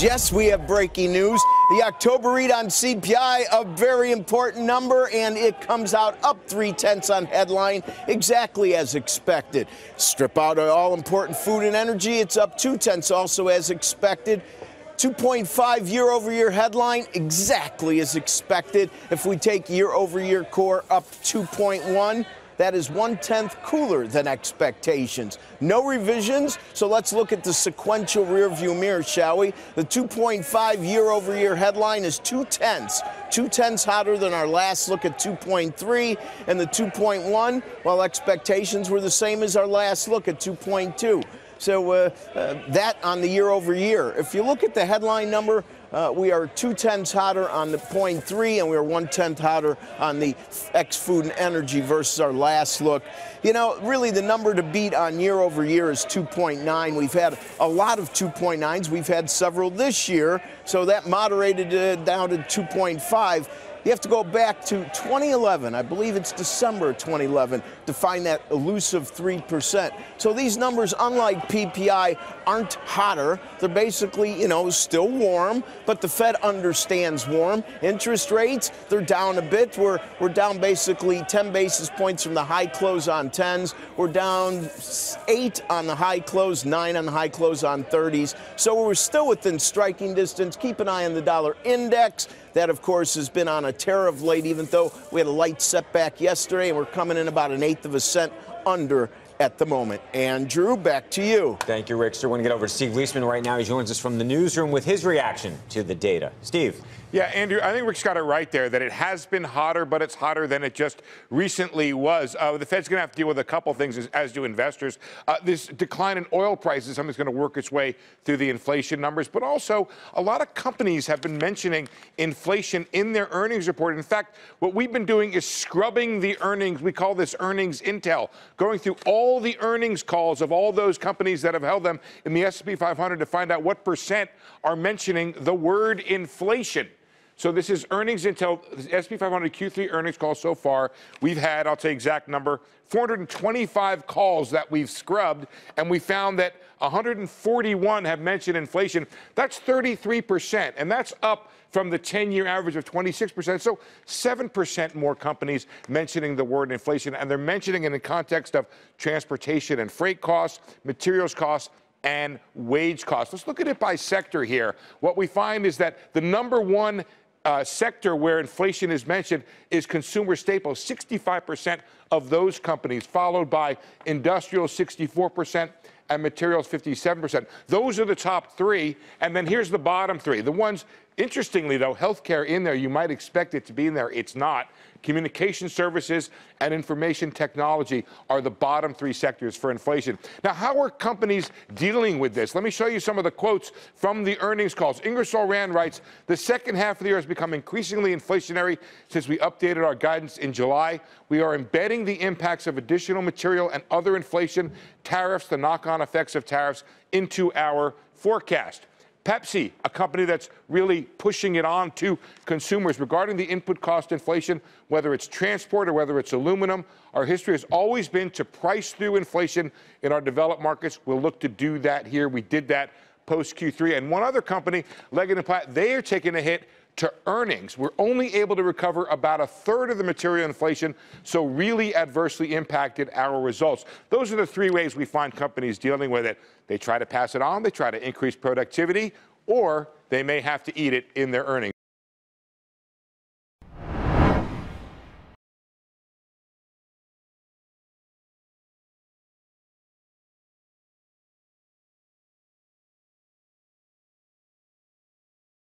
Yes, we have breaking news. The October read on CPI, a very important number, and it comes out up 0.3 on headline, exactly as expected. Strip out all-important food and energy, it's up 0.2, also as expected. 2.5 year-over-year headline, exactly as expected. If we take year-over-year core up 2.1, that is 1/10 cooler than expectations. No revisions, so let's look at the sequential rearview mirror, shall we? The 2.5 year-over-year headline is 2/10. 2/10 hotter than our last look at 2.3, and the 2.1, well, expectations were the same as our last look at 2.2. So that on the year-over-year. If you look at the headline number, we are 2/10 hotter on the 0.3, and we are 1/10 hotter on the ex-food and energy versus our last look. You know, really the number to beat on year-over-year is 2.9. We've had a lot of 2.9s. We've had several this year, so that moderated it down to 2.5. You have to go back to 2011, I believe it's December 2011, to find that elusive 3%. So these numbers, unlike PPI, aren't hotter. They're basically, you know, still warm, but the Fed understands warm. Interest rates, they're down a bit. We're down basically 10 basis points from the high close on 10s. We're down 8 on the high close, 9 on the high close on 30s. So we're still within striking distance. Keep an eye on the dollar index. That, of course, has been on a tear of late, even though we had a light setback yesterday, and we're coming in about 1/8 of a cent under at the moment. Andrew, back to you. Thank you, Rick. So we're going to get over to Steve Liesman right now. He joins us from the newsroom with his reaction to the data. Steve. Yeah, Andrew, I think Rick's got it right there, that it has been hotter, but it's hotter than it just recently was. The Fed's going to have to deal with a couple things, as do investors. This decline in oil prices, something's going to work its way through the inflation numbers. But also, a lot of companies have been mentioning inflation in their earnings report. In fact, what we've been doing is scrubbing the earnings. We call this earnings intel, going through all the earnings calls of all those companies that have held them in the S&P 500 to find out what percent are mentioning the word inflation. So this is earnings intel, the S&P 500 Q3 earnings call so far. We've had, I'll tell you exact number, 425 calls that we've scrubbed, and we found that 141 have mentioned inflation. That's 33%, and that's up from the 10-year average of 26%. So 7% more companies mentioning the word inflation, and they're mentioning it in the context of transportation and freight costs, materials costs, and wage costs. Let's look at it by sector here. What we find is that the number one sector where inflation is mentioned is consumer staples, 65% of those companies, followed by industrial, 64%, and materials, 57%. Those are the top three, and then here's the bottom three. The ones, interestingly, though, healthcare in there, you might expect it to be in there. It's not. Communication services and information technology are the bottom three sectors for inflation. Now, how are companies dealing with this? Let me show you some of the quotes from the earnings calls. Ingersoll Rand writes, the second half of the year has become increasingly inflationary since we updated our guidance in July. We are embedding the impacts of additional material and other inflation, tariffs, the knock-on effects of tariffs into our forecast. Pepsi, a company that's really pushing it on to consumers regarding the input cost inflation, whether it's transport or whether it's aluminum. Our history has always been to price through inflation in our developed markets. We'll look to do that here. We did that post Q3. And one other company, Leggett & Platt, they are taking a hit to earnings. We're only able to recover about 1/3 of the material inflation, so really adversely impacted our results. Those are the three ways we find companies dealing with it. They try to pass it on, they try to increase productivity, or they may have to eat it in their earnings.